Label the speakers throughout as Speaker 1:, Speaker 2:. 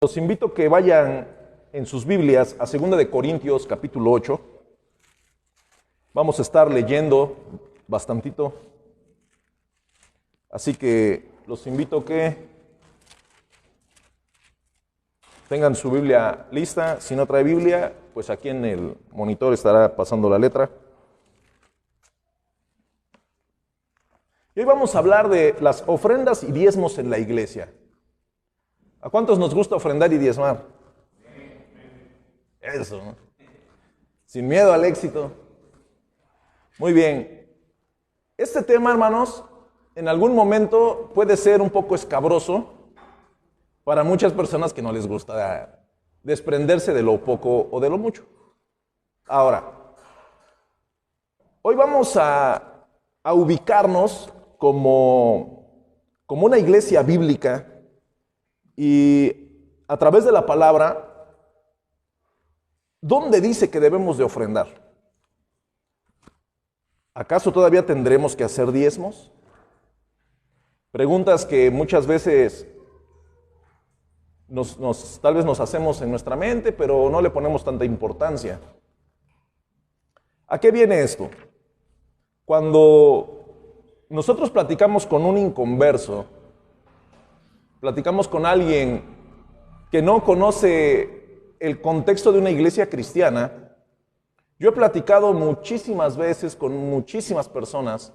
Speaker 1: Los invito a que vayan en sus Biblias a 2 de Corintios capítulo 8. Vamos a estar leyendo bastantito. Así que los invito a que tengan su Biblia lista. Si no trae Biblia, pues aquí en el monitor estará pasando la letra. Y hoy vamos a hablar de las ofrendas y diezmos en la iglesia. ¿A cuántos nos gusta ofrendar y diezmar? Eso, ¿no? Sin miedo al éxito. Muy bien. Este tema, hermanos, en algún momento puede ser un poco escabroso para muchas personas que no les gusta desprenderse de lo poco o de lo mucho. Ahora, hoy vamos a ubicarnos como una iglesia bíblica y a través de la palabra, ¿dónde dice que debemos de ofrendar? ¿Acaso todavía tendremos que hacer diezmos? Preguntas que muchas veces tal vez nos hacemos en nuestra mente, pero no le ponemos tanta importancia. ¿A qué viene esto? Cuando nosotros platicamos con un inconverso, platicamos con alguien que no conoce el contexto de una iglesia cristiana, yo he platicado muchísimas veces con muchísimas personas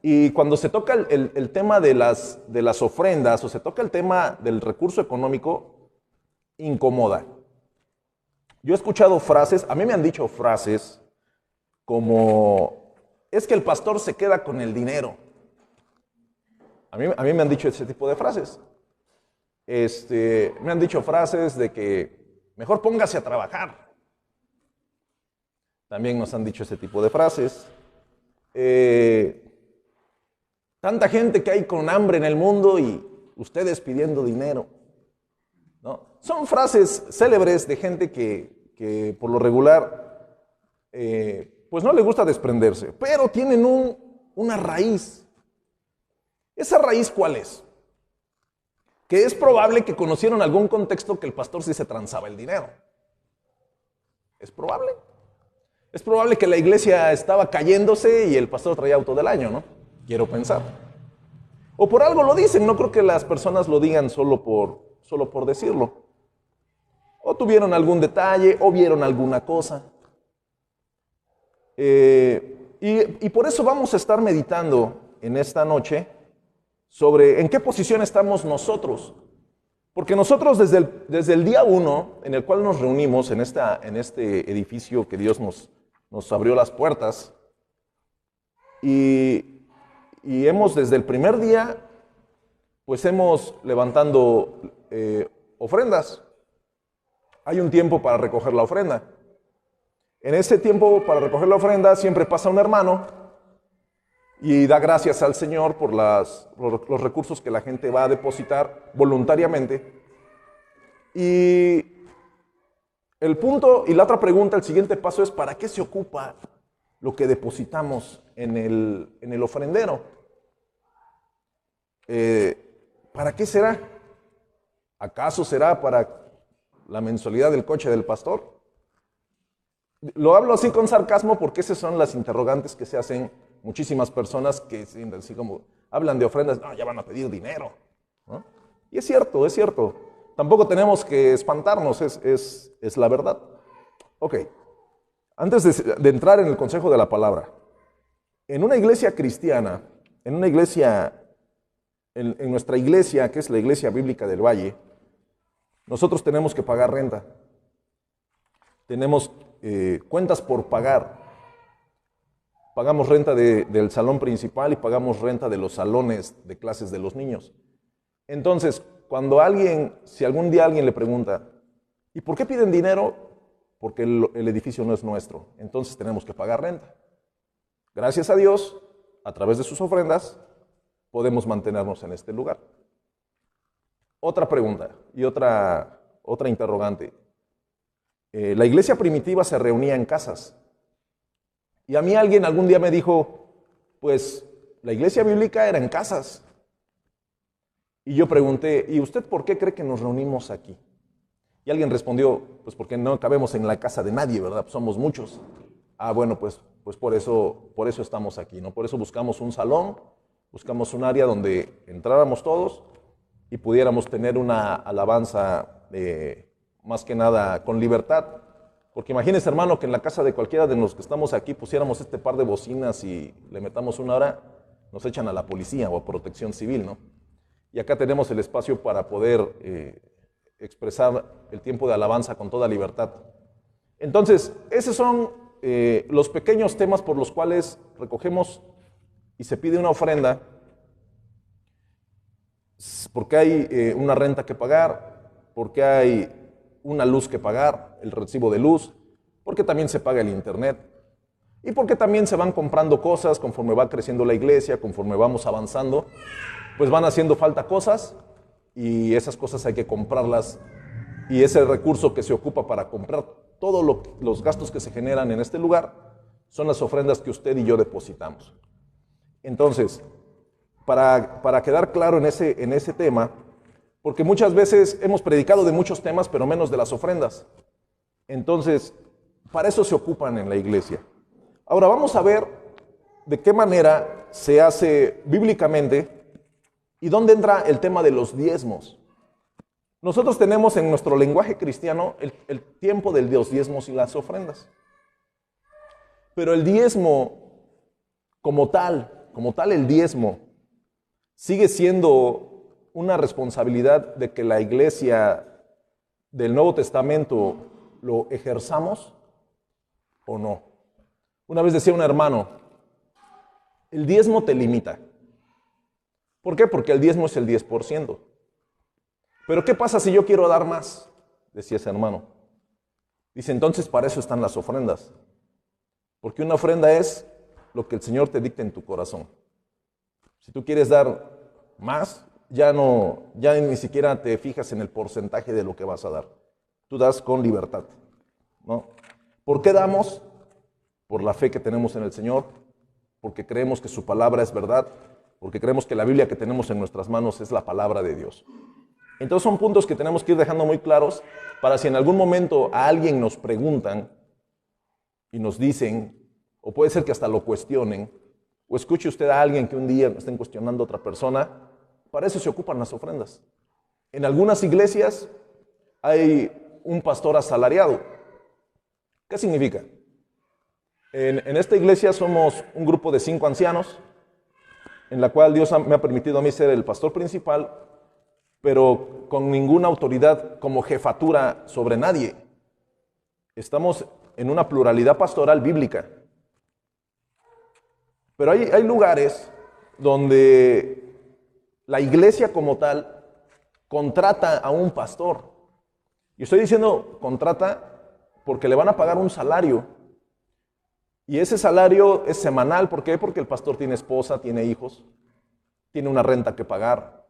Speaker 1: y cuando se toca el tema de las ofrendas o se toca el tema del recurso económico, incomoda. Yo he escuchado frases, a mí me han dicho frases como, es que el pastor se queda con el dinero. A mí me han dicho ese tipo de frases. Me han dicho frases de que mejor póngase a trabajar. También nos han dicho ese tipo de frases. Tanta gente que hay con hambre en el mundo y ustedes pidiendo dinero, ¿no? Son frases célebres de gente que por lo regular pues no le gusta desprenderse, pero tienen una raíz. ¿Esa raíz cuál es? Que es probable que conocieron algún contexto que el pastor sí se transaba el dinero. Es probable. Es probable que la iglesia estaba cayéndose y el pastor traía auto del año, ¿no? Quiero pensar. O por algo lo dicen, no creo que las personas lo digan solo por decirlo. O tuvieron algún detalle, o vieron alguna cosa. Y por eso vamos a estar meditando en esta noche sobre en qué posición estamos nosotros. Porque nosotros desde el día 1 en el cual nos reunimos en este edificio que Dios nos abrió las puertas, y hemos desde el primer día, pues hemos levantando ofrendas. Hay un tiempo para recoger la ofrenda. En ese tiempo para recoger la ofrenda siempre pasa un hermano y da gracias al Señor por los recursos que la gente va a depositar voluntariamente. Y el punto y la otra pregunta, el siguiente paso es, ¿para qué se ocupa lo que depositamos en el ofrendero? ¿Para qué será? ¿Acaso será para la mensualidad del coche del pastor? Lo hablo así con sarcasmo porque esas son las interrogantes que se hacen muchísimas personas que así como hablan de ofrendas, no, ya van a pedir dinero, ¿no? Y es cierto. Tampoco tenemos que espantarnos, es la verdad. Ok, antes de entrar en el consejo de la palabra, en una iglesia cristiana, en nuestra iglesia, que es la Iglesia Bíblica del Valle, nosotros tenemos que pagar renta. Tenemos cuentas por pagar. Pagamos renta del salón principal y pagamos renta de los salones de clases de los niños. Entonces, si algún día alguien le pregunta, ¿y por qué piden dinero? Porque el edificio no es nuestro. Entonces tenemos que pagar renta. Gracias a Dios, a través de sus ofrendas, podemos mantenernos en este lugar. Otra pregunta y otra interrogante. La iglesia primitiva se reunía en casas. Y a mí alguien algún día me dijo, pues la iglesia bíblica era en casas. Y yo pregunté, ¿y usted por qué cree que nos reunimos aquí? Y alguien respondió, pues porque no cabemos en la casa de nadie, ¿verdad? Pues somos muchos. Ah, bueno, pues por eso estamos aquí, ¿no? Por eso buscamos un salón, buscamos un área donde entráramos todos y pudiéramos tener una alabanza más que nada con libertad. Porque imagínense, hermano, que en la casa de cualquiera de los que estamos aquí pusiéramos este par de bocinas y le metamos una hora, nos echan a la policía o a protección civil, ¿no? Y acá tenemos el espacio para poder expresar el tiempo de alabanza con toda libertad. Entonces, esos son los pequeños temas por los cuales recogemos y se pide una ofrenda, porque hay una renta que pagar, porque hay una luz que pagar, el recibo de luz, porque también se paga el internet, y porque también se van comprando cosas conforme va creciendo la iglesia, conforme vamos avanzando, pues van haciendo falta cosas, y esas cosas hay que comprarlas, y ese recurso que se ocupa para comprar todos los gastos que se generan en este lugar son las ofrendas que usted y yo depositamos. Entonces, para quedar claro en ese tema, porque muchas veces hemos predicado de muchos temas, pero menos de las ofrendas. Entonces, para eso se ocupan en la iglesia. Ahora vamos a ver de qué manera se hace bíblicamente y dónde entra el tema de los diezmos. Nosotros tenemos en nuestro lenguaje cristiano el tiempo de los diezmos y las ofrendas. Pero el diezmo como tal el diezmo sigue siendo una responsabilidad de que la iglesia del Nuevo Testamento lo ejerzamos o no. Una vez decía un hermano, el diezmo te limita. ¿Por qué? Porque el diezmo es el 10%. Pero ¿qué pasa si yo quiero dar más? Decía ese hermano. Dice, entonces para eso están las ofrendas. Porque una ofrenda es lo que el Señor te dicta en tu corazón. Si tú quieres dar más, ya ni siquiera te fijas en el porcentaje de lo que vas a dar. Tú das con libertad, ¿no? ¿Por qué damos? Por la fe que tenemos en el Señor, porque creemos que su palabra es verdad, porque creemos que la Biblia que tenemos en nuestras manos es la palabra de Dios. Entonces son puntos que tenemos que ir dejando muy claros para si en algún momento a alguien nos preguntan y nos dicen, o puede ser que hasta lo cuestionen, o escuche usted a alguien que un día estén cuestionando a otra persona, para eso se ocupan las ofrendas. En algunas iglesias hay un pastor asalariado. ¿Qué significa? En esta iglesia somos un grupo de 5 ancianos, en la cual Dios me ha permitido a mí ser el pastor principal, pero con ninguna autoridad como jefatura sobre nadie. Estamos en una pluralidad pastoral bíblica. Pero hay lugares donde la iglesia como tal contrata a un pastor. Y estoy diciendo contrata porque le van a pagar un salario. Y ese salario es semanal. ¿Por qué? Porque el pastor tiene esposa, tiene hijos, tiene una renta que pagar.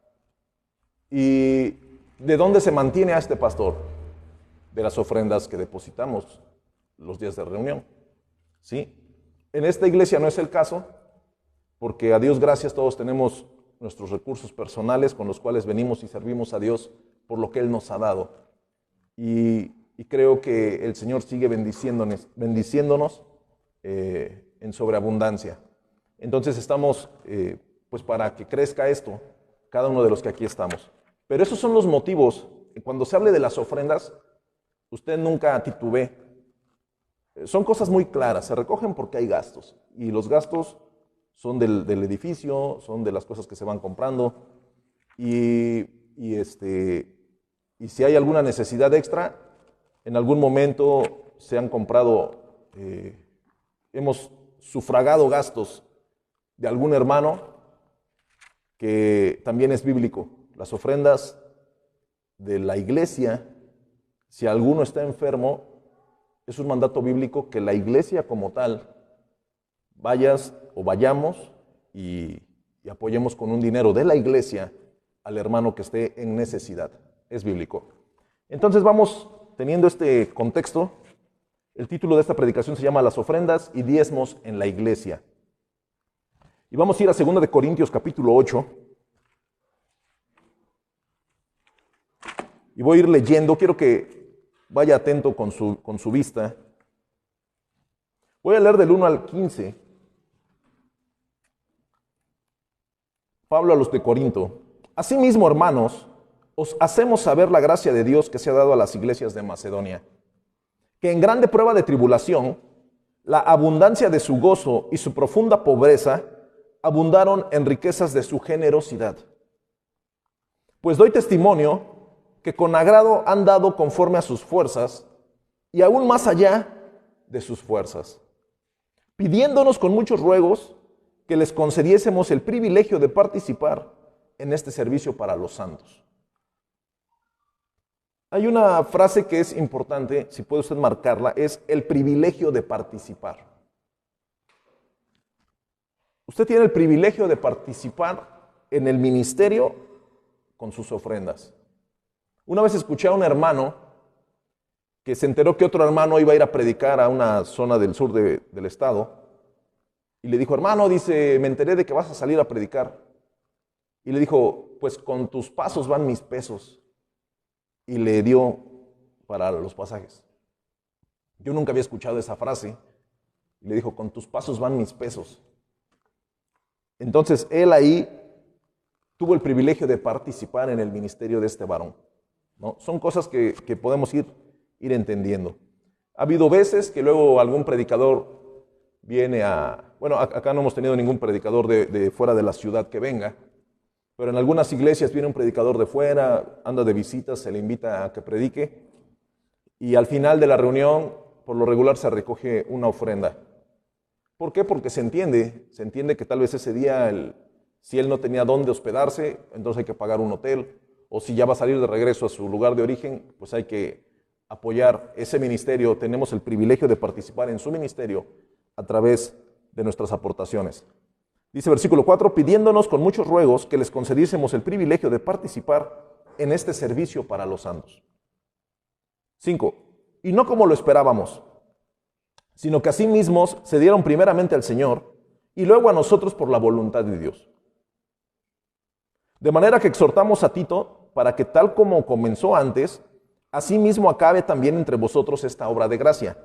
Speaker 1: ¿Y de dónde se mantiene a este pastor? De las ofrendas que depositamos los días de reunión. ¿Sí? En esta iglesia no es el caso, porque a Dios gracias todos tenemos nuestros recursos personales con los cuales venimos y servimos a Dios por lo que Él nos ha dado. Y creo que el Señor sigue bendiciéndonos en sobreabundancia. Entonces estamos pues para que crezca esto, cada uno de los que aquí estamos. Pero esos son los motivos. Cuando se hable de las ofrendas, usted nunca titubee. Son cosas muy claras, se recogen porque hay gastos. Y los gastos son del edificio, son de las cosas que se van comprando. Y si hay alguna necesidad extra, en algún momento se han comprado, hemos sufragado gastos de algún hermano que también es bíblico. Las ofrendas de la iglesia, si alguno está enfermo, es un mandato bíblico que la iglesia como tal vayamos y apoyemos con un dinero de la iglesia al hermano que esté en necesidad. Es bíblico. Entonces vamos teniendo este contexto. El título de esta predicación se llama Las ofrendas y diezmos en la iglesia. Y vamos a ir a 2 de Corintios capítulo 8. y voy a ir leyendo. Quiero que vaya atento con su vista. Voy a leer del 1 al 15. Pablo a los de Corinto. Asimismo, hermanos, os hacemos saber la gracia de Dios que se ha dado a las iglesias de Macedonia, que en grande prueba de tribulación, la abundancia de su gozo y su profunda pobreza abundaron en riquezas de su generosidad. Pues doy testimonio que con agrado han dado conforme a sus fuerzas y aún más allá de sus fuerzas, pidiéndonos con muchos ruegos que les concediésemos el privilegio de participar en este servicio para los santos. Hay una frase que es importante, si puede usted marcarla, es el privilegio de participar. Usted tiene el privilegio de participar en el ministerio con sus ofrendas. Una vez escuché a un hermano que se enteró que otro hermano iba a ir a predicar a una zona del sur del estado, y le dijo: hermano, dice, me enteré de que vas a salir a predicar. Y le dijo: pues con tus pasos van mis pesos. Y le dio para los pasajes. Yo nunca había escuchado esa frase. Y le dijo: con tus pasos van mis pesos. Entonces él ahí tuvo el privilegio de participar en el ministerio de este varón, ¿no? Son cosas que podemos ir entendiendo. Ha habido veces que luego algún predicador viene bueno, acá no hemos tenido ningún predicador de fuera de la ciudad que venga, pero en algunas iglesias viene un predicador de fuera, anda de visitas, se le invita a que predique, y al final de la reunión, por lo regular, se recoge una ofrenda. ¿Por qué? Porque se entiende que tal vez ese día, si él no tenía dónde hospedarse, entonces hay que pagar un hotel, o si ya va a salir de regreso a su lugar de origen, pues hay que apoyar ese ministerio. Tenemos el privilegio de participar en su ministerio a través de nuestras aportaciones. Dice versículo 4, pidiéndonos con muchos ruegos que les concediésemos el privilegio de participar en este servicio para los santos. 5, y no como lo esperábamos, sino que asimismos se dieron primeramente al Señor y luego a nosotros por la voluntad de Dios. De manera que exhortamos a Tito para que tal como comenzó antes, asimismo acabe también entre vosotros esta obra de gracia.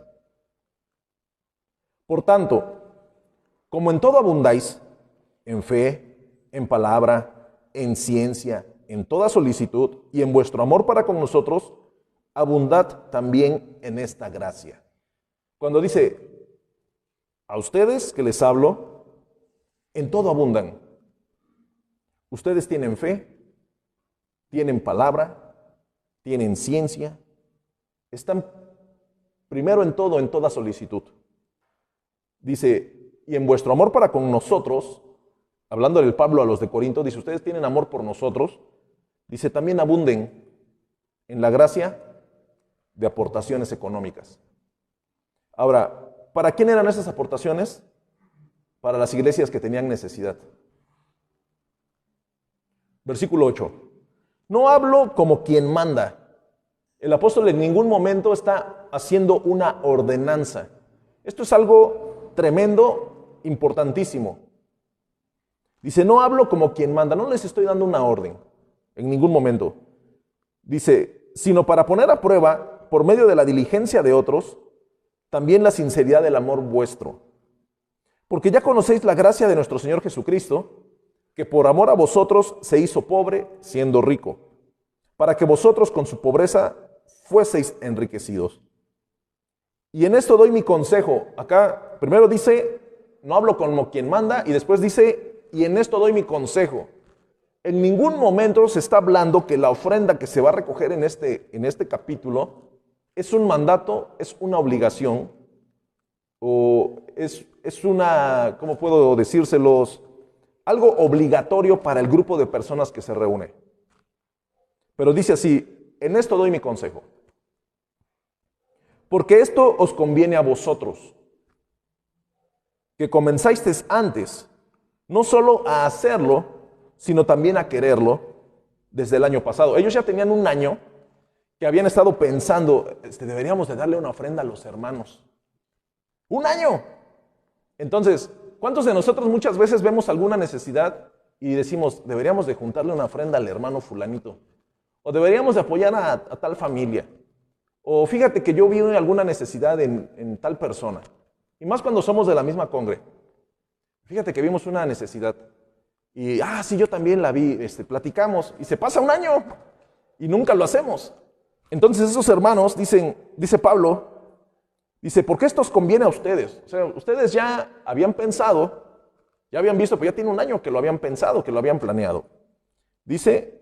Speaker 1: Por tanto, como en todo abundáis, en fe, en palabra, en ciencia, en toda solicitud y en vuestro amor para con nosotros, abundad también en esta gracia. Cuando dice, a ustedes que les hablo, en todo abundan. Ustedes tienen fe, tienen palabra, tienen ciencia, están primero en todo, en toda solicitud. Dice, y en vuestro amor para con nosotros, hablando del Pablo a los de Corinto, dice, ustedes tienen amor por nosotros, dice, también abunden en la gracia de aportaciones económicas. Ahora, ¿para quién eran esas aportaciones? Para las iglesias que tenían necesidad. Versículo 8. No hablo como quien manda. El apóstol en ningún momento está haciendo una ordenanza. Esto es algo tremendo, importantísimo. Dice, no hablo como quien manda. No les estoy dando una orden en ningún momento. Dice, sino para poner a prueba, por medio de la diligencia de otros, también la sinceridad del amor vuestro. Porque ya conocéis la gracia de nuestro Señor Jesucristo, que por amor a vosotros se hizo pobre, siendo rico, para que vosotros con su pobreza fueseis enriquecidos. Y en esto doy mi consejo. Acá primero dice, no hablo como quien manda, y después dice, y en esto doy mi consejo. En ningún momento se está hablando que la ofrenda que se va a recoger en este capítulo es un mandato, es una obligación, o es una, ¿cómo puedo decírselos? Algo obligatorio para el grupo de personas que se reúne. Pero dice así, en esto doy mi consejo. Porque esto os conviene a vosotros, que comenzasteis antes, no solo a hacerlo, sino también a quererlo desde el año pasado. Ellos ya tenían un año que habían estado pensando, deberíamos de darle una ofrenda a los hermanos. ¡Un año! Entonces, ¿cuántos de nosotros muchas veces vemos alguna necesidad y decimos, deberíamos de juntarle una ofrenda al hermano fulanito? O deberíamos de apoyar a tal familia. O fíjate que yo vi alguna necesidad en tal persona. Y más cuando somos de la misma congre. Fíjate que vimos una necesidad. Y, sí, yo también la vi, platicamos. Y se pasa un año y nunca lo hacemos. Entonces esos hermanos dice Pablo, dice, ¿por qué esto os conviene a ustedes? O sea, ustedes ya habían pensado, ya habían visto, pero ya tiene un año que lo habían pensado, que lo habían planeado. Dice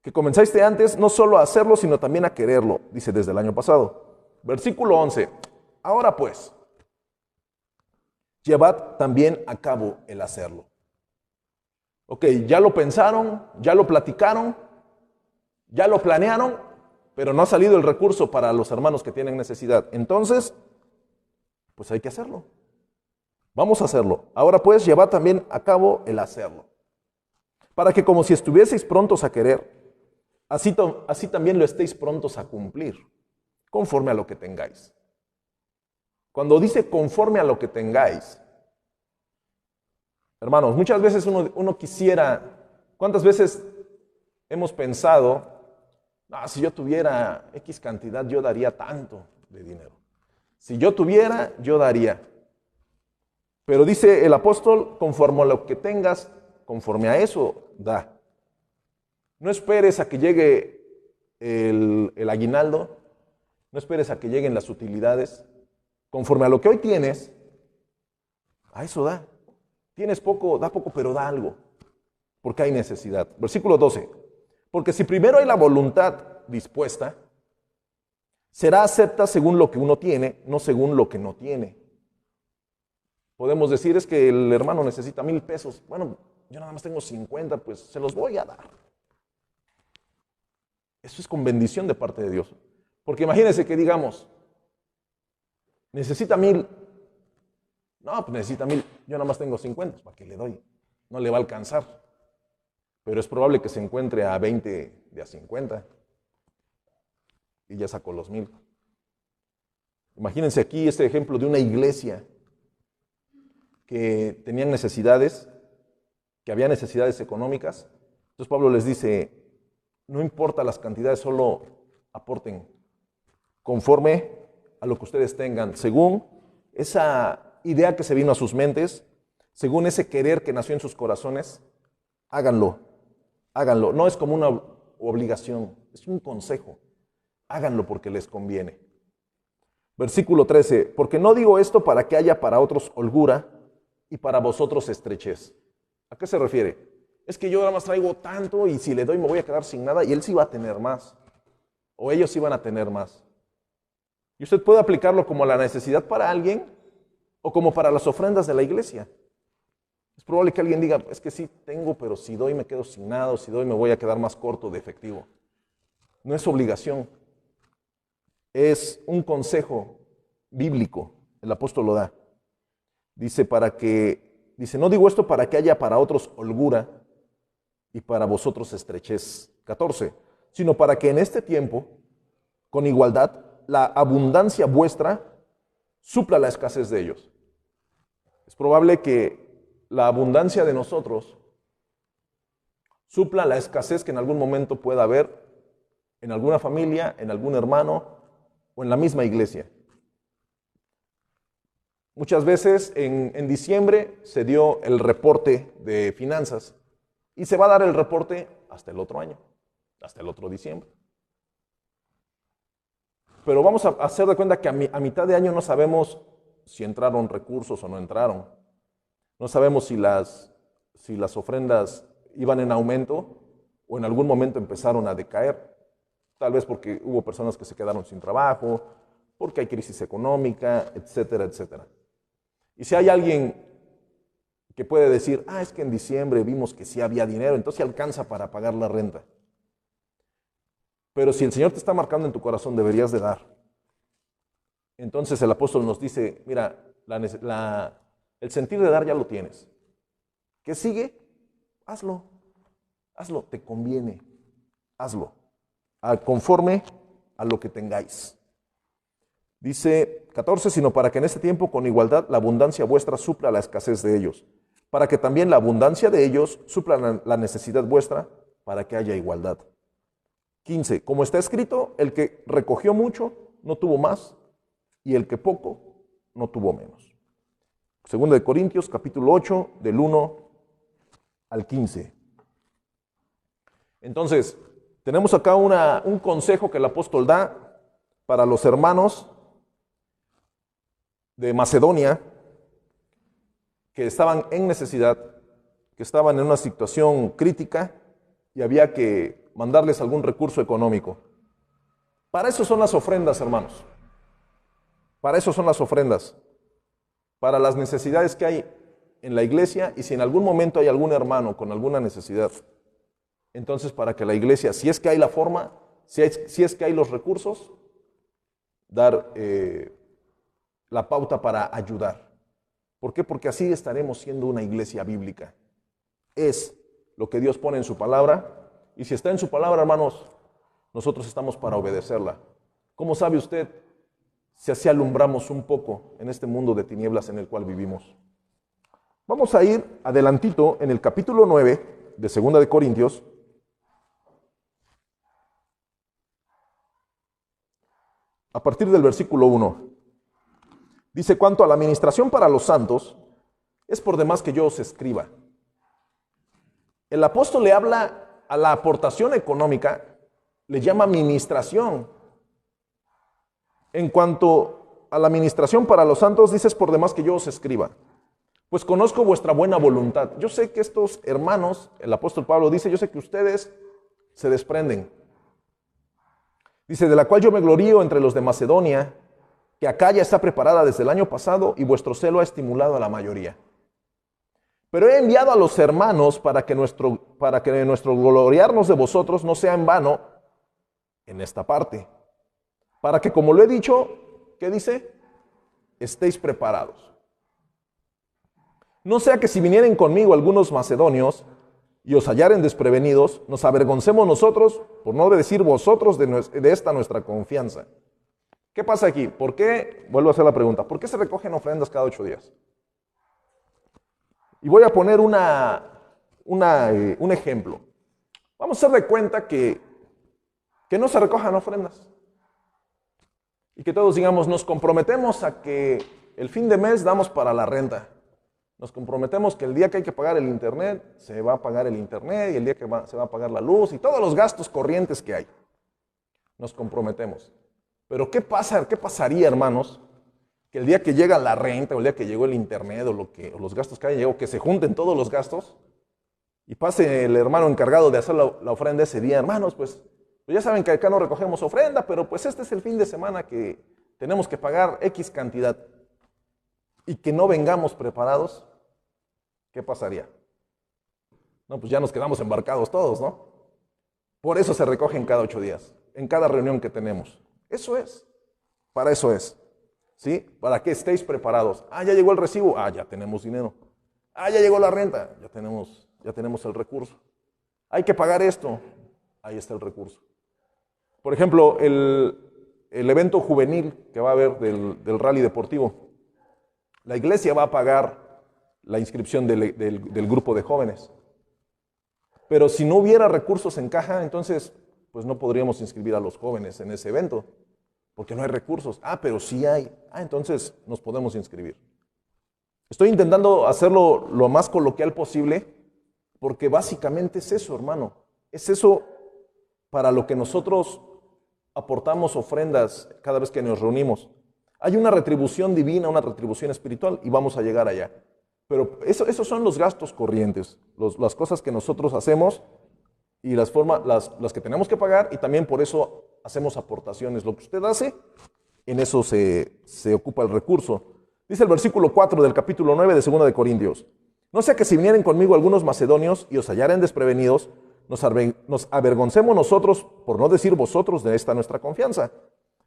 Speaker 1: que comenzaste antes no solo a hacerlo, sino también a quererlo, dice desde el año pasado. Versículo 11. Ahora pues, llevad también a cabo el hacerlo. Ok, ya lo pensaron, ya lo platicaron, ya lo planearon, pero no ha salido el recurso para los hermanos que tienen necesidad. Entonces, pues hay que hacerlo. Vamos a hacerlo. Ahora pues, llevad también a cabo el hacerlo. Para que como si estuvieseis prontos a querer, así también lo estéis prontos a cumplir, conforme a lo que tengáis. Cuando dice conforme a lo que tengáis, hermanos, muchas veces uno quisiera, ¿cuántas veces hemos pensado, si yo tuviera X cantidad, yo daría tanto de dinero? Si yo tuviera, yo daría. Pero dice el apóstol, conforme a lo que tengas, conforme a eso, da. No esperes a que llegue el aguinaldo, no esperes a que lleguen las utilidades. Conforme a lo que hoy tienes, a eso da. Tienes poco, da poco, pero da algo, porque hay necesidad. Versículo 12. Porque si primero hay la voluntad dispuesta, será acepta según lo que uno tiene, no según lo que no tiene. Podemos decir, es que el hermano necesita 1,000 pesos. Bueno, yo nada más tengo 50, pues se los voy a dar. Eso es con bendición de parte de Dios. Porque imagínense que digamos, necesita 1,000. No, pues necesita 1,000. Yo nada más tengo 50, ¿para qué le doy? No le va a alcanzar. Pero es probable que se encuentre a 20 de a 50. Y ya sacó los 1,000. Imagínense aquí este ejemplo de una iglesia que tenían necesidades, que había necesidades económicas. Entonces Pablo les dice, no importa las cantidades, solo aporten conforme a lo que ustedes tengan, según esa idea que se vino a sus mentes, según ese querer que nació en sus corazones, háganlo, háganlo. No es como una obligación, es un consejo. Háganlo porque les conviene. Versículo 13, porque no digo esto para que haya para otros holgura y para vosotros estrechez. ¿A qué se refiere? Es que yo nada más traigo tanto y si le doy me voy a quedar sin nada y él sí va a tener más. O ellos sí van a tener más. Y usted puede aplicarlo como la necesidad para alguien o como para las ofrendas de la iglesia. Es probable que alguien diga, es que sí tengo, pero si doy me quedo sin nada, o si doy me voy a quedar más corto de efectivo. No es obligación. Es un consejo bíblico. El apóstol lo da. Dice, no digo esto para que haya para otros holgura y para vosotros estrechez. 14. Sino para que en este tiempo, con igualdad, la abundancia vuestra supla la escasez de ellos. Es probable que la abundancia de nosotros supla la escasez que en algún momento pueda haber en alguna familia, en algún hermano o en la misma iglesia. Muchas veces en diciembre se dio el reporte de finanzas y se va a dar el reporte hasta el otro año, hasta el otro diciembre. Pero vamos a hacer de cuenta que a mitad de año no sabemos si entraron recursos o no entraron. No sabemos si las ofrendas iban en aumento o en algún momento empezaron a decaer. Tal vez porque hubo personas que se quedaron sin trabajo, porque hay crisis económica, etcétera, etcétera. Y si hay alguien que puede decir, es que en diciembre vimos que sí había dinero, entonces alcanza para pagar la renta. Pero si el Señor te está marcando en tu corazón, deberías de dar. Entonces el apóstol nos dice, mira, el sentir de dar ya lo tienes. ¿Qué sigue? Hazlo, te conviene, hazlo, conforme a lo que tengáis. Dice 14, sino para que en este tiempo con igualdad la abundancia vuestra supla la escasez de ellos, para que también la abundancia de ellos supla la necesidad vuestra, para que haya igualdad. 15. Como está escrito, el que recogió mucho no tuvo más, y el que poco no tuvo menos. Segunda de Corintios, capítulo 8, del 1 al 15. Entonces, tenemos acá un consejo que el apóstol da para los hermanos de Macedonia que estaban en necesidad, que estaban en una situación crítica y había que mandarles algún recurso económico. Para eso son las ofrendas, hermanos. Para eso son las ofrendas. Para las necesidades que hay en la iglesia, y si en algún momento hay algún hermano con alguna necesidad, entonces para que la iglesia, si es que hay la forma, si es que hay los recursos, dar la pauta para ayudar. ¿Por qué? Porque así estaremos siendo una iglesia bíblica. Es lo que Dios pone en su palabra, y si está en su palabra, hermanos, nosotros estamos para obedecerla. ¿Cómo sabe usted si así alumbramos un poco en este mundo de tinieblas en el cual vivimos? Vamos a ir adelantito en el capítulo 9 de 2 de Corintios. A partir del versículo 1. Dice: cuanto a la administración para los santos, es por demás que yo os escriba. El apóstol le habla a la aportación económica, le llama ministración. En cuanto a la administración para los santos, dice: es por demás que yo os escriba, pues conozco vuestra buena voluntad. Yo sé que estos hermanos, el apóstol Pablo dice, yo sé que ustedes se desprenden. Dice: de la cual yo me glorío entre los de Macedonia, que Acaya está preparada desde el año pasado y vuestro celo ha estimulado a la mayoría. Pero he enviado a los hermanos para que nuestro gloriarnos de vosotros no sea en vano en esta parte. Para que, como lo he dicho, ¿qué dice? Estéis preparados. No sea que si vinieren conmigo algunos macedonios y os hallaren desprevenidos, nos avergoncemos nosotros, por no decir vosotros, de esta nuestra confianza. ¿Qué pasa aquí? ¿Por qué? Vuelvo a hacer la pregunta. ¿Por qué se recogen ofrendas cada 8 días? Y voy a poner un ejemplo. Vamos a hacer de cuenta que no se recojan ofrendas. Y que todos digamos, nos comprometemos a que el fin de mes damos para la renta. Nos comprometemos que el día que hay que pagar el internet, se va a pagar el internet, y el día que se va a pagar la luz, y todos los gastos corrientes que hay. Nos comprometemos. Pero ¿qué pasaría, hermanos? Que el día que llega la renta, o el día que llegó el internet, o los gastos que hayan llegado, que se junten todos los gastos, y pase el hermano encargado de hacer la ofrenda ese día. Hermanos, pues ya saben que acá no recogemos ofrenda, pero pues este es el fin de semana que tenemos que pagar X cantidad, y que no vengamos preparados, ¿qué pasaría? No, pues ya nos quedamos embarcados todos, ¿no? Por eso se recogen cada 8 días, en cada reunión que tenemos. Eso es, para eso es, ¿sí? Para que estéis preparados. Ah, ya llegó el recibo, ya tenemos dinero. Ah, ya llegó la renta, ya tenemos el recurso. Hay que pagar esto, ahí está el recurso. Por ejemplo, el evento juvenil que va a haber del rally deportivo, la iglesia va a pagar la inscripción del grupo de jóvenes. Pero si no hubiera recursos en caja, entonces pues no podríamos inscribir a los jóvenes en ese evento, porque no hay recursos. Pero sí hay. Entonces nos podemos inscribir. Estoy intentando hacerlo lo más coloquial posible, porque básicamente es eso, hermano. Es eso para lo que nosotros aportamos ofrendas cada vez que nos reunimos. Hay una retribución divina, una retribución espiritual, y vamos a llegar allá. Pero esos son los gastos corrientes, las cosas que nosotros hacemos y las que tenemos que pagar, y también por eso hacemos aportaciones. Lo que usted hace, en eso se ocupa el recurso. Dice el versículo 4 del capítulo 9 de 2 de Corintios: no sea que si vinieren conmigo algunos macedonios y os hallaren desprevenidos, nos avergoncemos nosotros, por no decir vosotros, de esta nuestra confianza.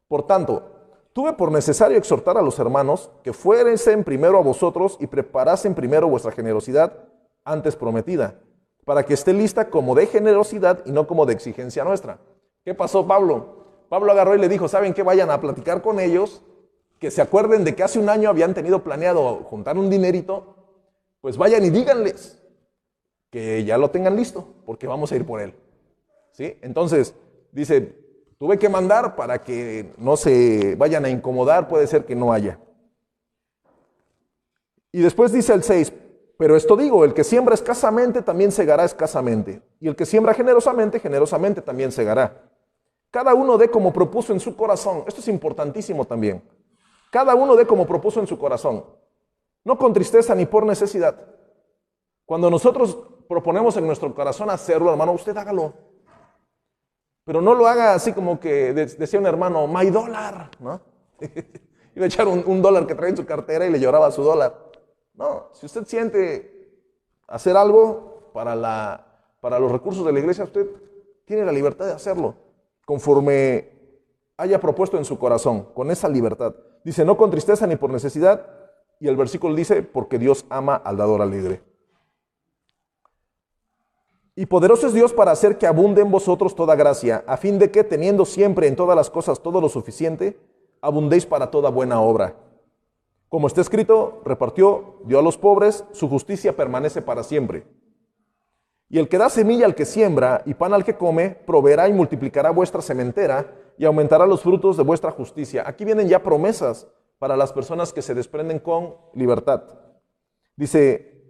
Speaker 1: Por tanto, tuve por necesario exhortar a los hermanos que fuesen primero a vosotros y preparasen primero vuestra generosidad antes prometida, para que esté lista como de generosidad y no como de exigencia nuestra. ¿Qué pasó, Pablo? Pablo agarró y le dijo: ¿saben qué? Vayan a platicar con ellos, que se acuerden de que hace un año habían tenido planeado juntar un dinerito, pues vayan y díganles que ya lo tengan listo, porque vamos a ir por él. ¿Sí? Entonces, Dice, tuve que mandar para que no se vayan a incomodar, puede ser que no haya. Y después dice el 6, pero esto digo, el que siembra escasamente también segará escasamente, y el que siembra generosamente, generosamente también segará. Cada uno dé como propuso en su corazón. Esto es importantísimo también. Cada uno dé como propuso en su corazón, no con tristeza ni por necesidad. Cuando nosotros proponemos en nuestro corazón hacerlo, hermano, usted hágalo. Pero no lo haga así como que decía un hermano, my dollar, ¿no? Iba a echar un dólar que traía en su cartera y le lloraba su dólar. No, si usted siente hacer algo para los recursos de la iglesia, usted tiene la libertad de hacerlo, conforme haya propuesto en su corazón, con esa libertad. Dice, no con tristeza ni por necesidad, y el versículo dice, porque Dios ama al dador alegre. Y poderoso es Dios para hacer que abunde en vosotros toda gracia, a fin de que, teniendo siempre en todas las cosas todo lo suficiente, abundéis para toda buena obra. Como está escrito, repartió, dio a los pobres, su justicia permanece para siempre. Y el que da semilla al que siembra y pan al que come, proveerá y multiplicará vuestra sementera y aumentará los frutos de vuestra justicia. Aquí vienen ya promesas para las personas que se desprenden con libertad. Dice,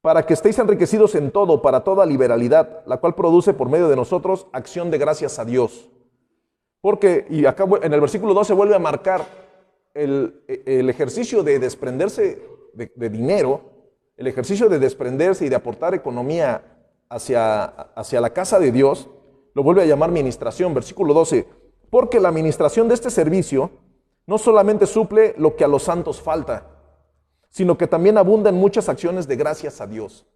Speaker 1: para que estéis enriquecidos en todo, para toda liberalidad, la cual produce por medio de nosotros acción de gracias a Dios. Porque, y acá en el versículo 12 vuelve a marcar el ejercicio de desprenderse de dinero, el ejercicio de desprenderse y de aportar economía hacia la casa de Dios, lo vuelve a llamar ministración, versículo 12, porque la ministración de este servicio no solamente suple lo que a los santos falta, sino que también abunda en muchas acciones de gracias a Dios.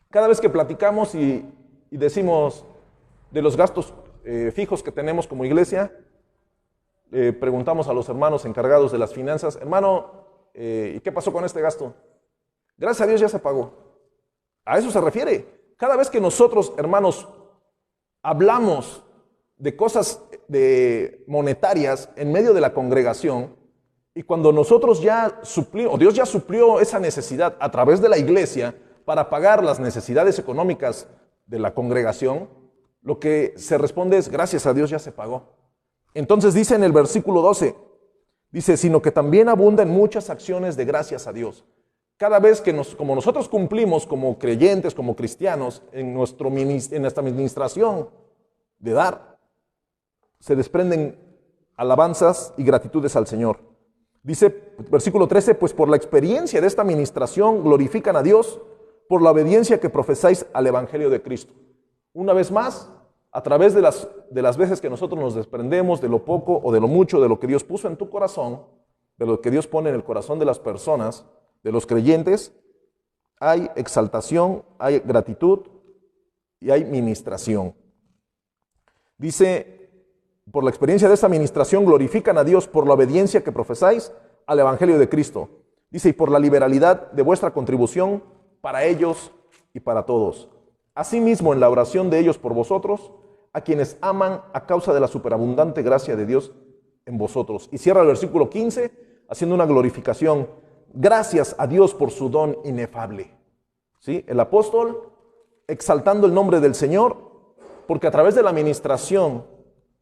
Speaker 1: Cada vez que platicamos y decimos de los gastos fijos que tenemos como iglesia, preguntamos a los hermanos encargados de las finanzas, hermano, ¿y qué pasó con este gasto? Gracias a Dios ya se pagó. A eso se refiere. Cada vez que nosotros, hermanos, hablamos de cosas monetarias en medio de la congregación, y cuando nosotros ya suplimos, Dios ya suplió esa necesidad a través de la iglesia para pagar las necesidades económicas de la congregación, lo que se responde es, gracias a Dios ya se pagó. Entonces dice en el versículo 12, dice, sino que también abunda en muchas acciones de gracias a Dios. Cada vez que como nosotros cumplimos como creyentes, como cristianos, en nuestra administración de dar, se desprenden alabanzas y gratitudes al Señor. Dice, versículo 13, pues por la experiencia de esta administración glorifican a Dios por la obediencia que profesáis al Evangelio de Cristo. Una vez más, a través de las veces que nosotros nos desprendemos de lo poco o de lo mucho, de lo que Dios puso en tu corazón, de lo que Dios pone en el corazón de las personas, de los creyentes, hay exaltación, hay gratitud y hay ministración. Dice, por la experiencia de esta administración glorifican a Dios por la obediencia que profesáis al Evangelio de Cristo. Dice, y por la liberalidad de vuestra contribución para ellos y para todos. Asimismo, en la oración de ellos por vosotros, a quienes aman a causa de la superabundante gracia de Dios en vosotros. Y cierra el versículo 15, haciendo una glorificación. Gracias a Dios por su don inefable. ¿Sí? El apóstol exaltando el nombre del Señor, porque a través de la administración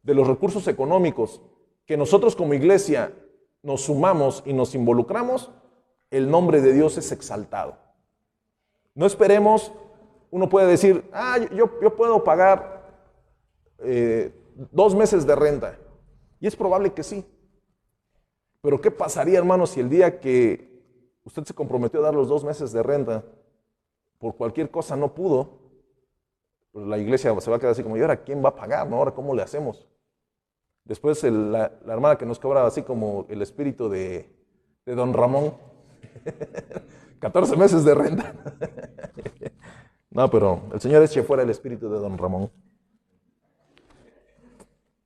Speaker 1: de los recursos económicos que nosotros como iglesia nos sumamos y nos involucramos, el nombre de Dios es exaltado. No esperemos, uno puede decir, yo puedo pagar 2 meses de renta. Y es probable que sí. Pero ¿qué pasaría, hermano, si el día que usted se comprometió a dar los 2 meses de renta, por cualquier cosa no pudo? Pues la iglesia se va a quedar así como, ¿y ahora quién va a pagar? ¿No? ¿Ahora cómo le hacemos? Después la hermana que nos cobra así como el espíritu de don Ramón. 14 meses de renta. No, pero el Señor eche fuera el espíritu de don Ramón.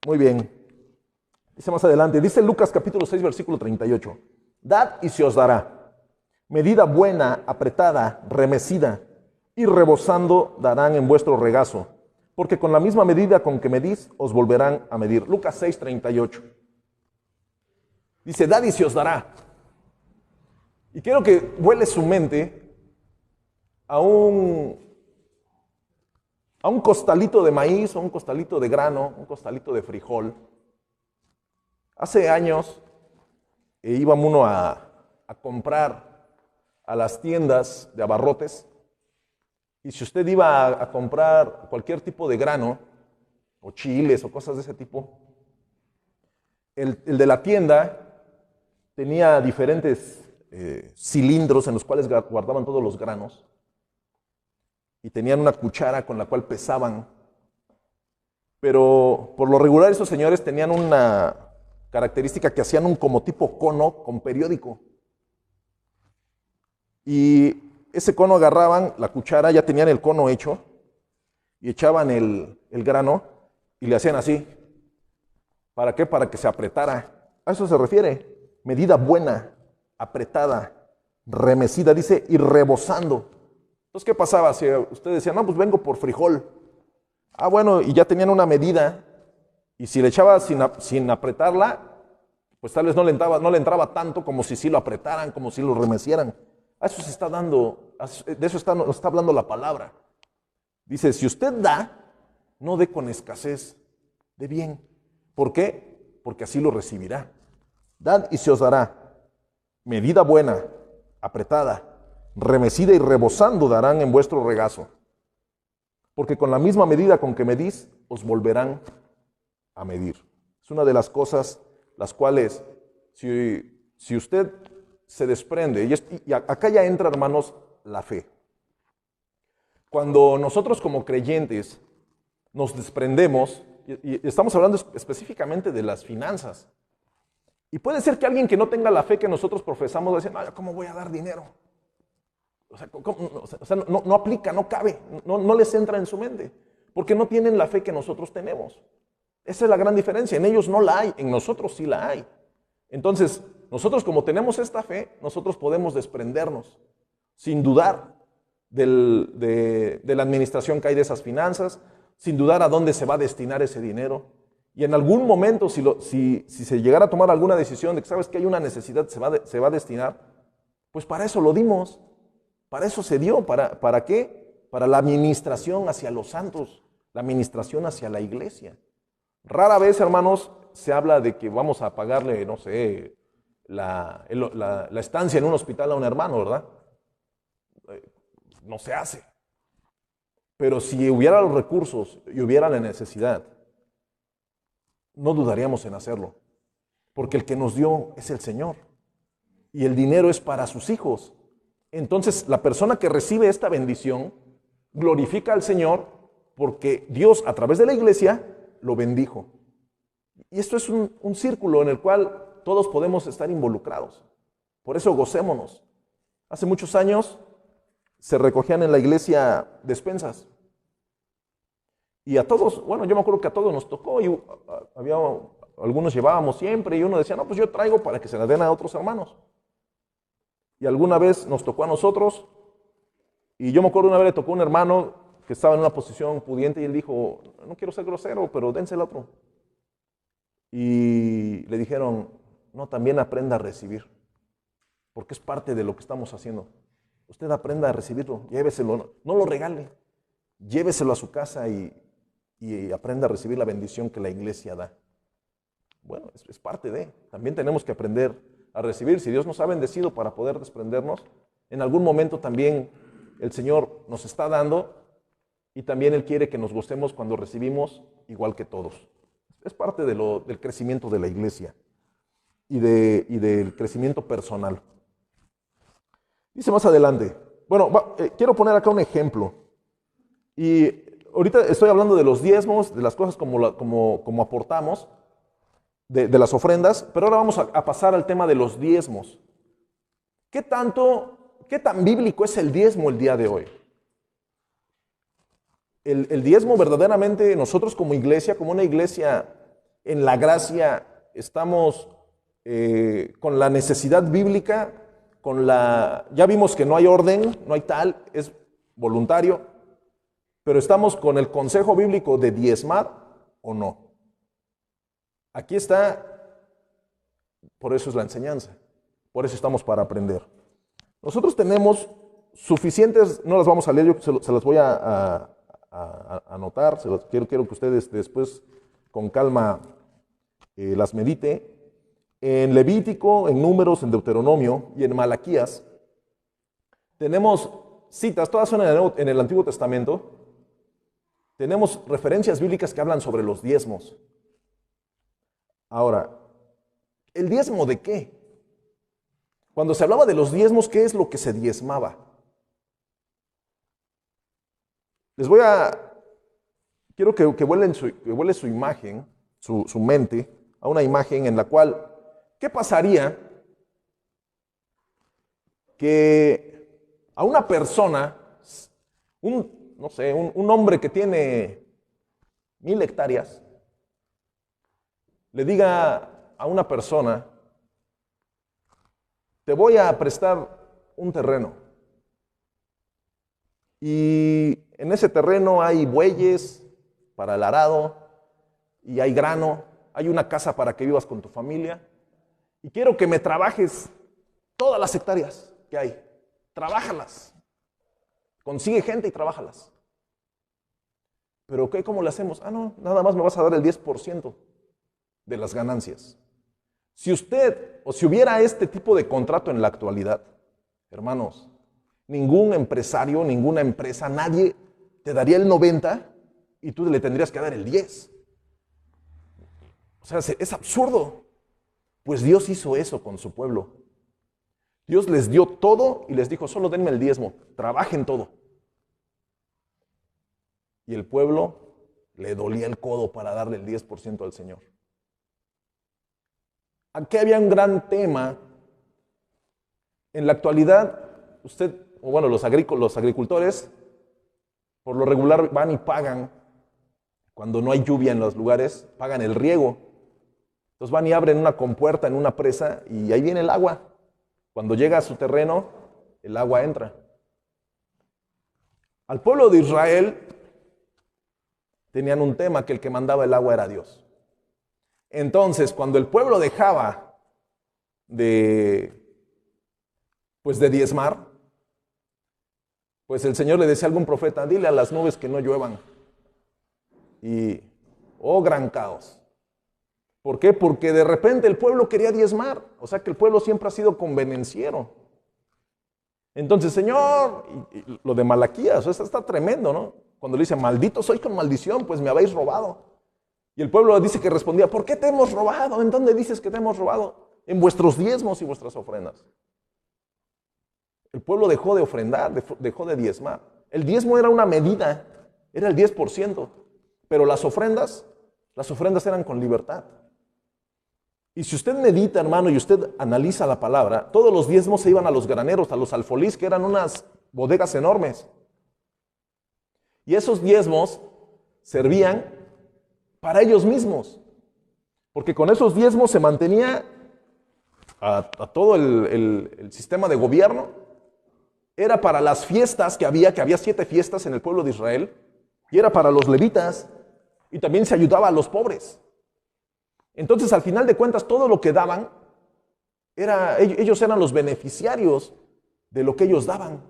Speaker 1: Muy bien. Dice más adelante, dice Lucas capítulo 6, versículo 38. Dad y se os dará. Medida buena, apretada, remecida y rebosando darán en vuestro regazo. Porque con la misma medida con que medís, os volverán a medir. Lucas 6, 38. Dice, dad y se os dará. Y quiero que vuele su mente a un a un costalito de maíz, a un costalito de grano, un costalito de frijol. Hace años iba uno a comprar a las tiendas de abarrotes, y si usted iba a comprar cualquier tipo de grano, o chiles o cosas de ese tipo, el de la tienda tenía diferentes cilindros en los cuales guardaban todos los granos, y tenían una cuchara con la cual pesaban. Pero por lo regular esos señores tenían una característica que hacían un como tipo cono con periódico. Y ese cono agarraban, la cuchara, ya tenían el cono hecho, y echaban el grano y le hacían así. ¿Para qué? Para que se apretara. A eso se refiere. Medida buena, apretada, remecida, dice, y rebosando. Entonces, ¿qué pasaba? Si usted decía, no, pues vengo por frijol. Ah, bueno, y ya tenían una medida, y si le echaba sin apretarla, pues tal vez no le entraba tanto como si sí lo apretaran, como si lo remecieran. A eso se está dando, de eso nos está hablando la palabra. Dice, si usted da, no dé con escasez, dé bien. ¿Por qué? Porque así lo recibirá. Dad y se os dará. Medida buena, apretada, remecida y rebosando darán en vuestro regazo. Porque con la misma medida con que medís, os volverán a medir. Es una de las cosas las cuales, si usted se desprende, y acá ya entra, hermanos, la fe. Cuando nosotros como creyentes nos desprendemos, y estamos hablando específicamente de las finanzas, y puede ser que alguien que no tenga la fe que nosotros profesamos va a decir, no, ¿cómo voy a dar dinero? O sea, no aplica, no cabe, no les entra en su mente, porque no tienen la fe que nosotros tenemos. Esa es la gran diferencia. En ellos no la hay, en nosotros sí la hay. Entonces, nosotros como tenemos esta fe, nosotros podemos desprendernos sin dudar de la administración que hay de esas finanzas, sin dudar a dónde se va a destinar ese dinero. Y en algún momento, si se llegara a tomar alguna decisión de que sabes que hay una necesidad, se va a destinar, pues para eso lo dimos. Para eso se dio. ¿Para qué? Para la administración hacia los santos, la administración hacia la iglesia. Rara vez, hermanos, se habla de que vamos a pagarle, no sé, la estancia en un hospital a un hermano, ¿verdad? No se hace. Pero si hubiera los recursos y hubiera la necesidad, no dudaríamos en hacerlo. Porque el que nos dio es el Señor. Y el dinero es para sus hijos. Entonces, la persona que recibe esta bendición glorifica al Señor porque Dios, a través de la iglesia, lo bendijo. Y esto es un círculo en el cual todos podemos estar involucrados. Por eso gocémonos. Hace muchos años se recogían en la iglesia despensas. Y a todos, bueno, yo me acuerdo que a todos nos tocó, y algunos llevábamos siempre, y uno decía, no, pues yo traigo para que se la den a otros hermanos. Y alguna vez nos tocó a nosotros, y yo me acuerdo una vez le tocó a un hermano que estaba en una posición pudiente, y él dijo, no quiero ser grosero, pero dénsela a otro. Y le dijeron, no, también aprenda a recibir, porque es parte de lo que estamos haciendo. Usted aprenda a recibirlo, lléveselo, no lo regale, lléveselo a su casa y aprenda a recibir la bendición que la iglesia da. Bueno, es parte de, también tenemos que aprender a recibir. Si Dios nos ha bendecido para poder desprendernos, en algún momento también el Señor nos está dando, y también Él quiere que nos gocemos cuando recibimos igual que todos. Es parte del crecimiento de la iglesia y del crecimiento personal. Dice más adelante, bueno, quiero poner acá un ejemplo. Y ahorita estoy hablando de los diezmos, de las cosas como aportamos, de las ofrendas, pero ahora vamos a pasar al tema de los diezmos. ¿Qué tan bíblico es el diezmo el día de hoy? El diezmo verdaderamente, nosotros como iglesia, como una iglesia en la gracia, estamos con la necesidad bíblica, ya vimos que no hay orden, no hay tal, es voluntario, pero estamos con el consejo bíblico de diezmar o no. Aquí está, por eso es la enseñanza, por eso estamos para aprender. Nosotros tenemos suficientes, no las vamos a leer, yo se las voy a a anotar, quiero que ustedes después con calma las medite. En Levítico, en Números, en Deuteronomio y en Malaquías tenemos citas, todas son en el Antiguo Testamento. Tenemos referencias bíblicas que hablan sobre los diezmos. Ahora, ¿el diezmo de qué? Cuando se hablaba de los diezmos, ¿qué es lo que se diezmaba? Quiero que vuele su imagen, su mente, a una imagen en la cual, ¿qué pasaría que a una persona, un hombre que tiene 1000 hectáreas, le diga a una persona, te voy a prestar un terreno, y en ese terreno hay bueyes para el arado, y hay grano, hay una casa para que vivas con tu familia, y quiero que me trabajes todas las hectáreas que hay, trabájalas, consigue gente y trabájalas. ¿Pero qué? ¿Cómo le hacemos? No, nada más me vas a dar el 10% de las ganancias. Si hubiera este tipo de contrato en la actualidad, hermanos, ningún empresario, ninguna empresa, nadie te daría el 90% y tú le tendrías que dar el 10%. O sea, es absurdo. Pues Dios hizo eso con su pueblo. Dios les dio todo y les dijo, solo denme el diezmo, trabajen todo. Y el pueblo le dolía el codo para darle el 10% al Señor. Aquí había un gran tema. En la actualidad, los agricultores, por lo regular van y pagan, cuando no hay lluvia en los lugares, pagan el riego. Entonces van y abren una compuerta en una presa y ahí viene el agua. Cuando llega a su terreno, el agua entra. Al pueblo de Israel tenían un tema, que el que mandaba el agua era Dios. Entonces, cuando el pueblo dejaba de diezmar, pues el Señor le decía a algún profeta, dile a las nubes que no lluevan. Y, gran caos. ¿Por qué? Porque de repente el pueblo quería diezmar. O sea que el pueblo siempre ha sido convenenciero. Entonces, Señor, y lo de Malaquías, eso está tremendo, ¿no? Cuando le dice, maldito sois con maldición, pues me habéis robado. Y el pueblo dice que respondía, ¿por qué te hemos robado? ¿En dónde dices que te hemos robado? En vuestros diezmos y vuestras ofrendas. El pueblo dejó de ofrendar, dejó de diezmar. El diezmo era una medida, era el 10%, pero las ofrendas eran con libertad. Y si usted medita, hermano, y usted analiza la palabra, todos los diezmos se iban a los graneros, a los alfolís, que eran unas bodegas enormes. Y esos diezmos servían para ellos mismos, porque con esos diezmos se mantenía a todo el sistema de gobierno. Era para las fiestas que había 7 fiestas en el pueblo de Israel, y era para los levitas, y también se ayudaba a los pobres. Entonces, al final de cuentas, todo lo que daban, ellos eran los beneficiarios de lo que ellos daban.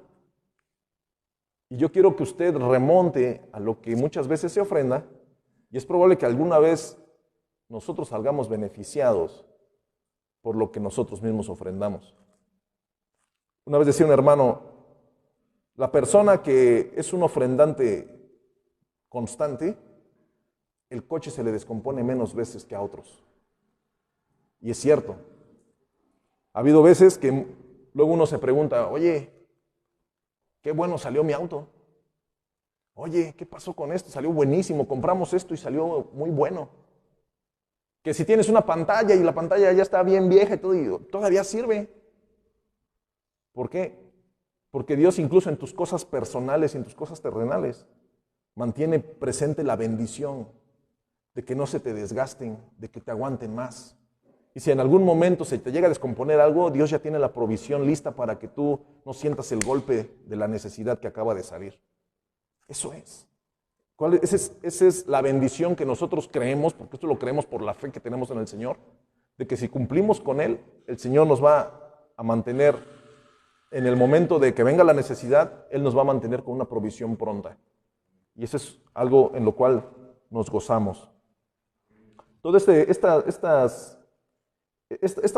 Speaker 1: Y yo quiero que usted remonte a lo que muchas veces se ofrenda, y es probable que alguna vez nosotros salgamos beneficiados por lo que nosotros mismos ofrendamos. Una vez decía un hermano, la persona que es un ofrendante constante, el coche se le descompone menos veces que a otros. Y es cierto. Ha habido veces que luego uno se pregunta, oye, qué bueno salió mi auto. Oye, ¿qué pasó con esto? Salió buenísimo, compramos esto y salió muy bueno. Que si tienes una pantalla y la pantalla ya está bien vieja y todo, y todavía sirve. ¿Por qué? Porque Dios incluso en tus cosas personales y en tus cosas terrenales mantiene presente la bendición de que no se te desgasten, de que te aguanten más. Y si en algún momento se te llega a descomponer algo, Dios ya tiene la provisión lista para que tú no sientas el golpe de la necesidad que acaba de salir. Eso es. Esa es la bendición que nosotros creemos, porque esto lo creemos por la fe que tenemos en el Señor, de que si cumplimos con Él, el Señor nos va a mantener en el momento de que venga la necesidad, Él nos va a mantener con una provisión pronta. Y eso es algo en lo cual nos gozamos. Todas estas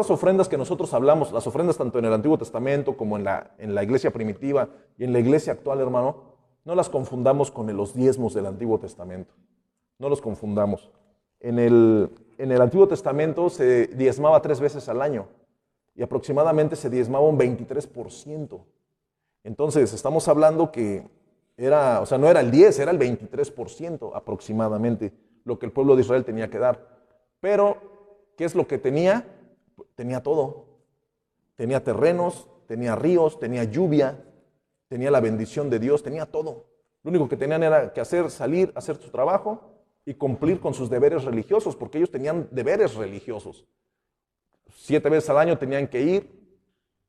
Speaker 1: ofrendas que nosotros hablamos, las ofrendas tanto en el Antiguo Testamento como en la iglesia primitiva y en la iglesia actual, hermano, no las confundamos con los diezmos del Antiguo Testamento. No los confundamos. En el Antiguo Testamento se diezmaba 3 veces al año y aproximadamente se diezmaba un 23%. Entonces, estamos hablando que no era el 10, era el 23% aproximadamente lo que el pueblo de Israel tenía que dar. Pero, ¿qué es lo que tenía? Tenía todo. Tenía terrenos, tenía ríos, tenía lluvia, tenía la bendición de Dios, tenía todo. Lo único que tenían era que hacer, salir, hacer su trabajo y cumplir con sus deberes religiosos, porque ellos tenían deberes religiosos. 7 veces al año tenían que ir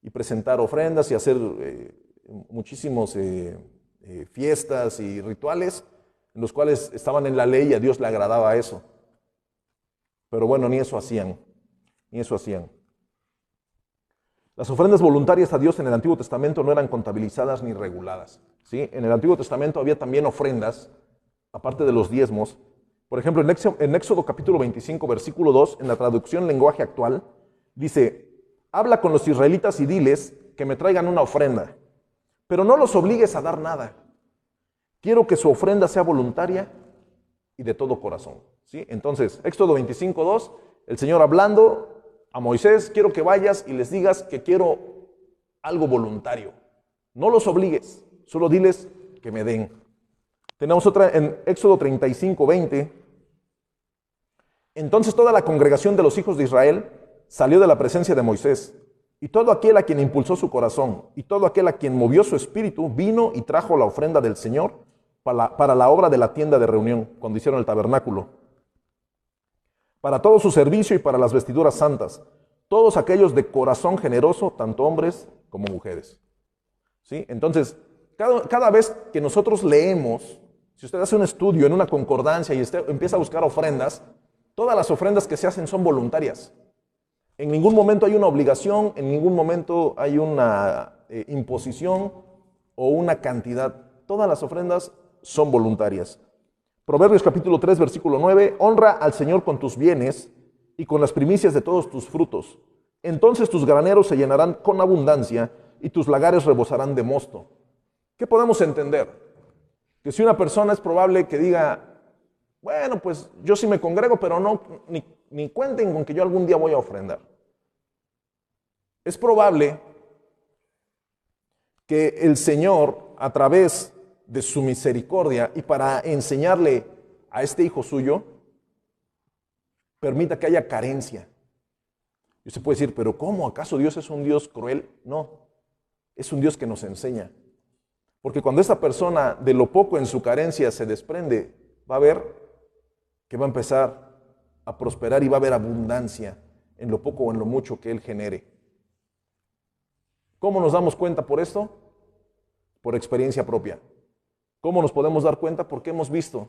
Speaker 1: y presentar ofrendas y hacer muchísimos fiestas y rituales en los cuales estaban en la ley y a Dios le agradaba eso. Pero bueno, ni eso hacían. Las ofrendas voluntarias a Dios en el Antiguo Testamento no eran contabilizadas ni reguladas, ¿sí? En el Antiguo Testamento había también ofrendas, aparte de los diezmos. Por ejemplo, en Éxodo capítulo 25, versículo 2, en la traducción lenguaje actual, dice: habla con los israelitas y diles que me traigan una ofrenda, pero no los obligues a dar nada. Quiero que su ofrenda sea voluntaria y de todo corazón, ¿sí? Entonces, Éxodo 25, 2, el Señor hablando a Moisés: quiero que vayas y les digas que quiero algo voluntario. No los obligues, solo diles que me den. Tenemos otra en Éxodo 35, 20. Entonces toda la congregación de los hijos de Israel salió de la presencia de Moisés, y todo aquel a quien impulsó su corazón, y todo aquel a quien movió su espíritu, vino y trajo la ofrenda del Señor para la obra de la tienda de reunión, cuando hicieron el tabernáculo, para todo su servicio y para las vestiduras santas, todos aquellos de corazón generoso, tanto hombres como mujeres. ¿Sí? Entonces, cada vez que nosotros leemos, si usted hace un estudio en una concordancia y usted empieza a buscar ofrendas, todas las ofrendas que se hacen son voluntarias. En ningún momento hay una obligación, en ningún momento hay una imposición o una cantidad. Todas las ofrendas son voluntarias. Proverbios capítulo 3, versículo 9, honra al Señor con tus bienes y con las primicias de todos tus frutos. Entonces tus graneros se llenarán con abundancia y tus lagares rebosarán de mosto. ¿Qué podemos entender? Que si una persona es probable que diga: bueno, pues yo sí me congrego, pero no, ni cuenten con que yo algún día voy a ofrendar. Es probable que el Señor, a través de su misericordia y para enseñarle a este hijo suyo, permita que haya carencia. Y usted puede decir: pero ¿cómo? ¿Acaso Dios es un Dios cruel? No, es un Dios que nos enseña. Porque cuando esta persona de lo poco en su carencia se desprende, va a ver que va a empezar a prosperar y va a haber abundancia en lo poco o en lo mucho que él genere. ¿Cómo nos damos cuenta por esto? Por experiencia propia. ¿Cómo nos podemos dar cuenta? Porque hemos visto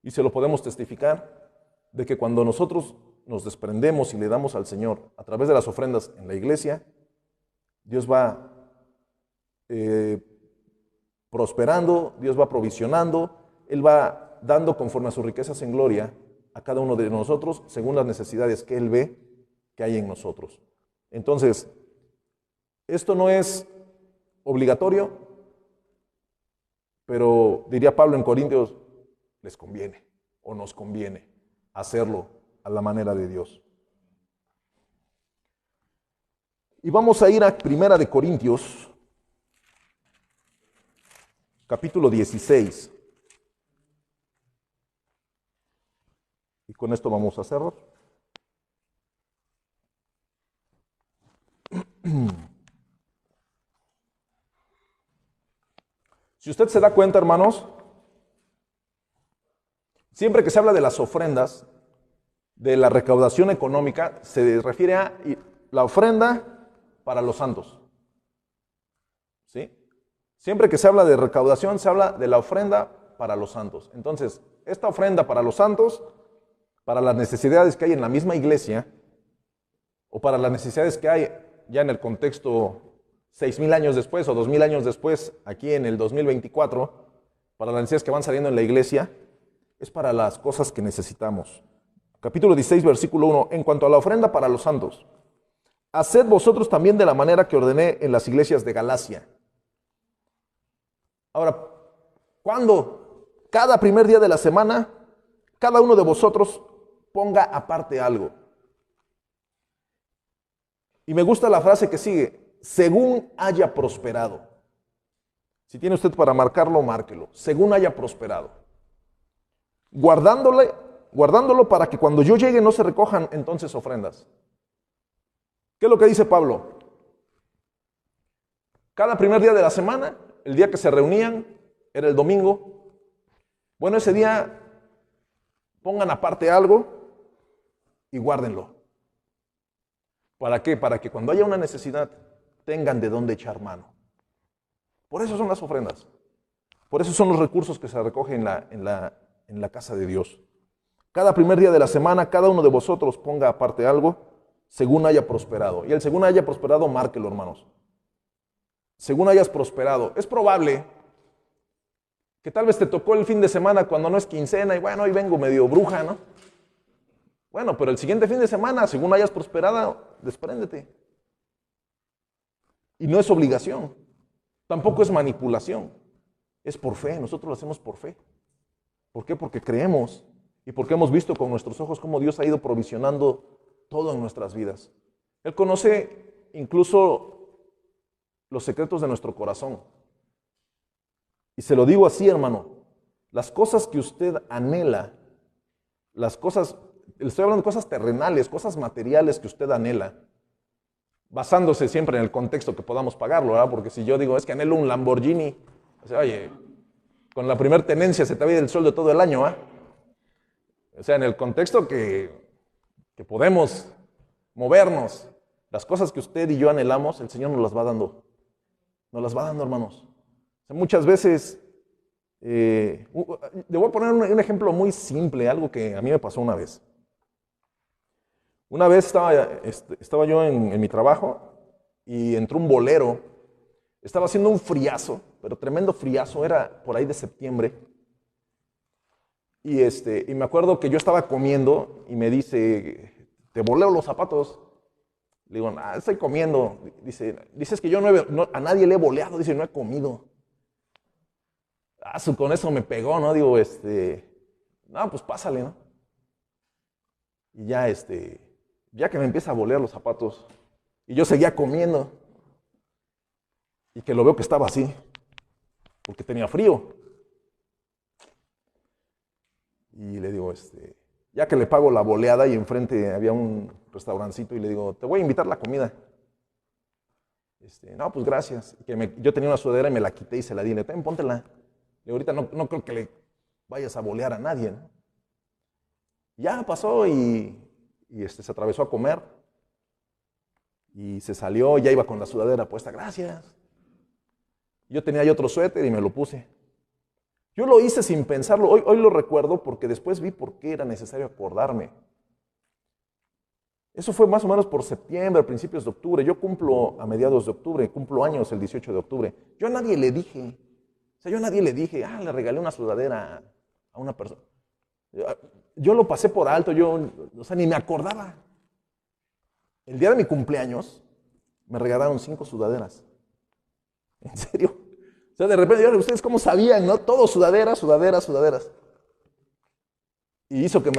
Speaker 1: y se lo podemos testificar de que cuando nosotros nos desprendemos y le damos al Señor a través de las ofrendas en la iglesia, Dios va prosperando, Dios va provisionando, Él va dando conforme a sus riquezas en gloria a cada uno de nosotros según las necesidades que Él ve que hay en nosotros. Entonces, esto no es obligatorio, pero diría Pablo en Corintios, les conviene o nos conviene hacerlo a la manera de Dios. Y vamos a ir a Primera de Corintios, capítulo 16. Y con esto vamos a cerrar. Si usted se da cuenta, hermanos, siempre que se habla de las ofrendas, de la recaudación económica, se refiere a la ofrenda para los santos. ¿Sí? Siempre que se habla de recaudación, se habla de la ofrenda para los santos. Entonces, esta ofrenda para los santos, para las necesidades que hay en la misma iglesia, o para las necesidades que hay ya en el contexto 6,000 años después o 2,000 años después, aquí en el 2024, para las necesidades que van saliendo en la iglesia, es para las cosas que necesitamos. Capítulo 16, versículo 1. En cuanto a la ofrenda para los santos, haced vosotros también de la manera que ordené en las iglesias de Galacia. Ahora, ¿cuándo? Cada primer día de la semana, cada uno de vosotros ponga aparte algo. Y me gusta la frase que sigue, según haya prosperado. Si tiene usted para marcarlo, márquelo. Según haya prosperado. Guardándolo para que cuando yo llegue no se recojan entonces ofrendas. ¿Qué es lo que dice Pablo? Cada primer día de la semana, el día que se reunían, era el domingo. Bueno, ese día pongan aparte algo y guárdenlo. ¿Para qué? Para que cuando haya una necesidad tengan de dónde echar mano. Por eso son las ofrendas. Por eso son los recursos que se recogen en la casa de Dios. Cada primer día de la semana, cada uno de vosotros ponga aparte algo según haya prosperado. Y el según haya prosperado, márquelo, hermanos. Según hayas prosperado. Es probable que tal vez te tocó el fin de semana cuando no es quincena y bueno, hoy vengo medio bruja, ¿no? Bueno, pero el siguiente fin de semana, según hayas prosperado, despréndete. Y no es obligación. Tampoco es manipulación. Es por fe. Nosotros lo hacemos por fe. ¿Por qué? Porque creemos y porque hemos visto con nuestros ojos cómo Dios ha ido provisionando todo en nuestras vidas. Él conoce incluso los secretos de nuestro corazón. Y se lo digo así, hermano, las cosas que usted anhela, las cosas, le estoy hablando de cosas terrenales, cosas materiales que usted anhela, basándose siempre en el contexto que podamos pagarlo, ¿verdad? Porque si yo digo, es que anhelo un Lamborghini, o sea, oye, con la primer tenencia se te va a ir el sueldo todo el año, ¿ah? O sea, en el contexto que podemos movernos, las cosas que usted y yo anhelamos, el Señor nos las va dando. Nos las va dando, hermanos. O sea, muchas veces, le voy a poner un ejemplo muy simple, algo que a mí me pasó una vez. Una vez estaba yo en mi trabajo y entró un bolero. Estaba haciendo un friazo, pero tremendo friazo, era por ahí de septiembre. Y me acuerdo que yo estaba comiendo y me dice, te boleo los zapatos. Le digo, estoy comiendo. Dices que yo a nadie le he boleado, dice, no he comido. Con eso me pegó, ¿no? Digo, no, pues pásale, ¿no? Y ya que me empieza a bolear los zapatos, y yo seguía comiendo, y que lo veo que estaba así, porque tenía frío. Y le digo, ya que le pago la boleada y enfrente había un restaurancito y le digo, te voy a invitar la comida. No, pues gracias. Yo tenía una sudadera y me la quité y se la di. Le dije, póntela. Le digo, ahorita no creo que le vayas a bolear a nadie, ¿no? Ya pasó y se atravesó a comer y se salió, ya iba con la sudadera puesta, gracias. Yo tenía ahí otro suéter y me lo puse. Yo lo hice sin pensarlo, hoy lo recuerdo porque después vi por qué era necesario acordarme. Eso fue más o menos por septiembre, principios de octubre. Yo cumplo a mediados de octubre, cumplo años el 18 de octubre. Yo a nadie le dije, le regalé una sudadera a una persona. Yo lo pasé por alto, ni me acordaba. El día de mi cumpleaños me regalaron 5 sudaderas. ¿En serio? O sea, de repente, ¿ustedes cómo sabían, no? Todo sudaderas. Y hizo que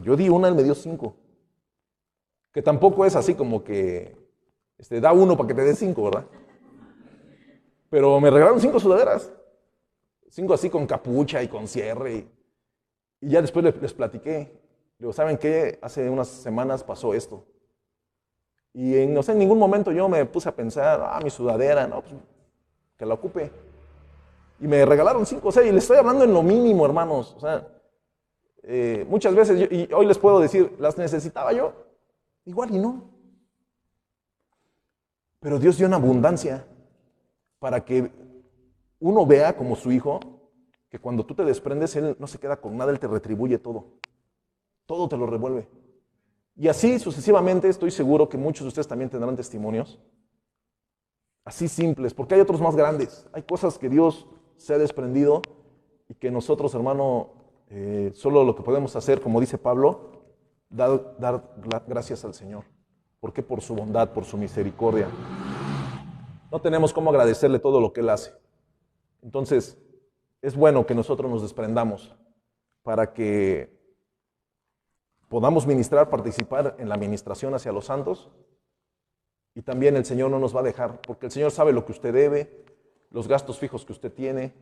Speaker 1: yo di una, él me dio 5. Que tampoco es así como que da uno para que te dé 5, ¿verdad? Pero me regalaron 5 sudaderas. 5 así con capucha y con cierre. Y ya después les platiqué. Digo, ¿saben qué? Hace unas semanas pasó esto. Y en ningún momento yo me puse a pensar, mi sudadera, no, pues que la ocupe. Y me regalaron 5, o sea, y les estoy hablando en lo mínimo, hermanos. O sea, muchas veces, y hoy les puedo decir, ¿las necesitaba yo? Igual y no. Pero Dios dio una abundancia para que uno vea como su hijo, que cuando tú te desprendes, Él no se queda con nada, Él te retribuye todo. Todo te lo revuelve. Y así sucesivamente, estoy seguro que muchos de ustedes también tendrán testimonios así simples, porque hay otros más grandes. Hay cosas que Dios se ha desprendido y que nosotros, hermano, solo lo que podemos hacer, como dice Pablo, dar gracias al Señor. ¿Por qué? Por su bondad, por su misericordia. No tenemos cómo agradecerle todo lo que Él hace. Entonces, es bueno que nosotros nos desprendamos para que podamos ministrar, participar en la ministración hacia los santos. Y también el Señor no nos va a dejar, porque el Señor sabe lo que usted debe, los gastos fijos que usted tiene.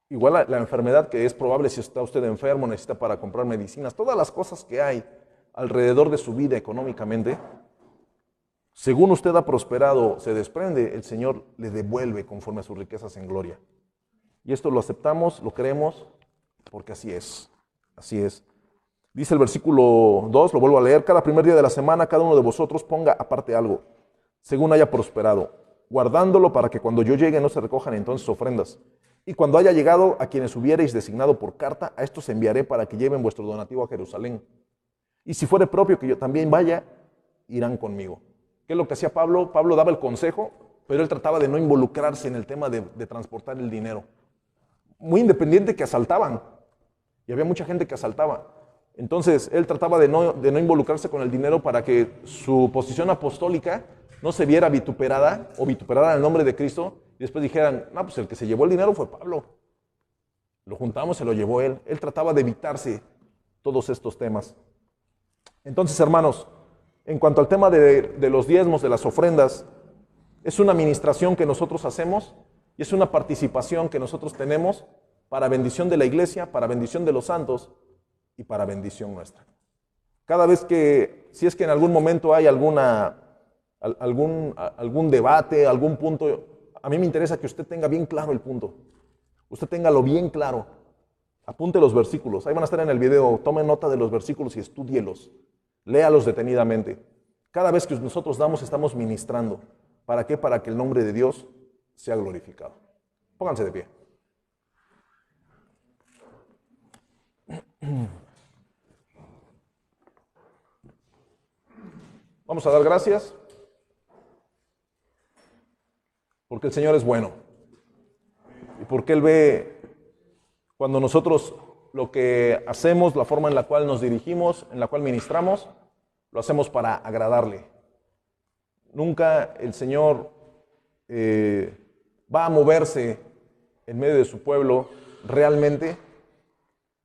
Speaker 1: Igual la enfermedad que es probable si está usted enfermo, necesita para comprar medicinas, todas las cosas que hay alrededor de su vida económicamente, según usted ha prosperado, se desprende, el Señor le devuelve conforme a sus riquezas en gloria. Y esto lo aceptamos, lo creemos, porque así es, así es. Dice el versículo 2, lo vuelvo a leer: cada primer día de la semana cada uno de vosotros ponga aparte algo, según haya prosperado, guardándolo para que cuando yo llegue no se recojan entonces ofrendas. Y cuando haya llegado, a quienes hubiereis designado por carta, a estos enviaré para que lleven vuestro donativo a Jerusalén. Y si fuere propio que yo también vaya, irán conmigo. ¿Qué es lo que hacía Pablo? Pablo daba el consejo, pero él trataba de no involucrarse en el tema de transportar el dinero. Muy independiente que asaltaban, y había mucha gente que asaltaba. Entonces, él trataba de no involucrarse con el dinero para que su posición apostólica no se viera vituperada o vituperara el nombre de Cristo y después dijeran, no, pues el que se llevó el dinero fue Pablo. Lo juntamos, se lo llevó él. Él trataba de evitarse todos estos temas. Entonces, hermanos, en cuanto al tema de los diezmos, de las ofrendas, es una administración que nosotros hacemos y es una participación que nosotros tenemos para bendición de la iglesia, para bendición de los santos y para bendición nuestra. Cada vez que, si es que en algún momento hay algún debate, algún punto, a mí me interesa que usted tenga bien claro el punto. Usted téngalo bien claro. Apunte los versículos. Ahí van a estar en el video. Tome nota de los versículos y estúdielos. Léalos detenidamente. Cada vez que nosotros damos, estamos ministrando. ¿Para qué? Para que el nombre de Dios sea glorificado. Pónganse de pie. Vamos a dar gracias porque el Señor es bueno y porque Él ve cuando nosotros lo que hacemos, la forma en la cual nos dirigimos, en la cual ministramos, lo hacemos para agradarle. Nunca el Señor va a moverse en medio de su pueblo realmente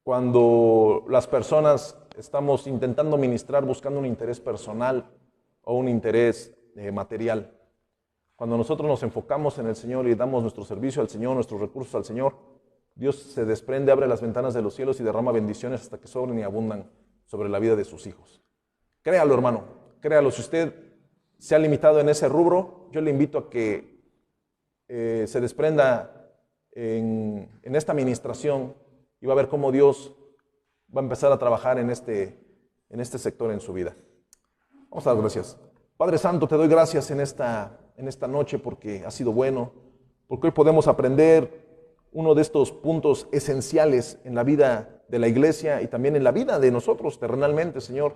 Speaker 1: cuando las personas estamos intentando ministrar buscando un interés personal o un interés material. Cuando nosotros nos enfocamos en el Señor y damos nuestro servicio al Señor, nuestros recursos al Señor, Dios se desprende, abre las ventanas de los cielos y derrama bendiciones hasta que sobren y abundan sobre la vida de sus hijos. Créalo, hermano, créalo. Si usted se ha limitado en ese rubro, yo le invito a que se desprenda en esta administración y va a ver cómo Dios va a empezar a trabajar en este sector en su vida. Vamos a dar gracias. Padre Santo, te doy gracias en esta noche porque ha sido bueno, porque hoy podemos aprender uno de estos puntos esenciales en la vida de la iglesia y también en la vida de nosotros terrenalmente, Señor,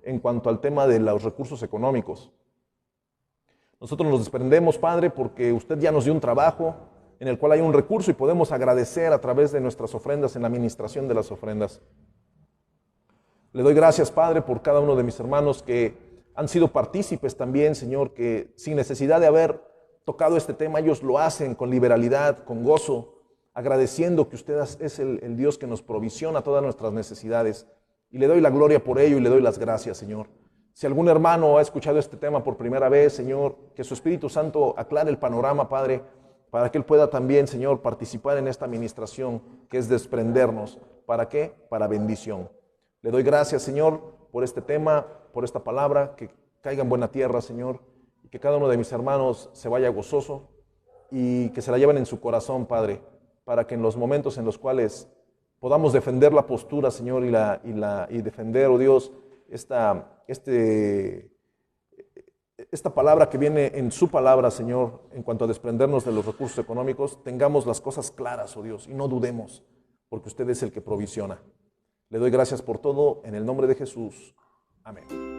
Speaker 1: en cuanto al tema de los recursos económicos. Nosotros nos desprendemos, Padre, porque usted ya nos dio un trabajo en el cual hay un recurso y podemos agradecer a través de nuestras ofrendas en la administración de las ofrendas. Le doy gracias, Padre, por cada uno de mis hermanos que han sido partícipes también, Señor, que sin necesidad de haber tocado este tema, ellos lo hacen con liberalidad, con gozo, agradeciendo que usted es el Dios que nos provisiona todas nuestras necesidades. Y le doy la gloria por ello y le doy las gracias, Señor. Si algún hermano ha escuchado este tema por primera vez, Señor, que su Espíritu Santo aclare el panorama, Padre, para que él pueda también, Señor, participar en esta administración que es desprendernos. ¿Para qué? Para bendición. Le doy gracias, Señor, por este tema, por esta palabra, que caiga en buena tierra, Señor, y que cada uno de mis hermanos se vaya gozoso y que se la lleven en su corazón, Padre, para que en los momentos en los cuales podamos defender la postura, Señor, y defender, oh Dios, esta palabra que viene en su palabra, Señor, en cuanto a desprendernos de los recursos económicos, tengamos las cosas claras, oh Dios, y no dudemos, porque usted es el que provisiona. Le doy gracias por todo, en el nombre de Jesús. Amén.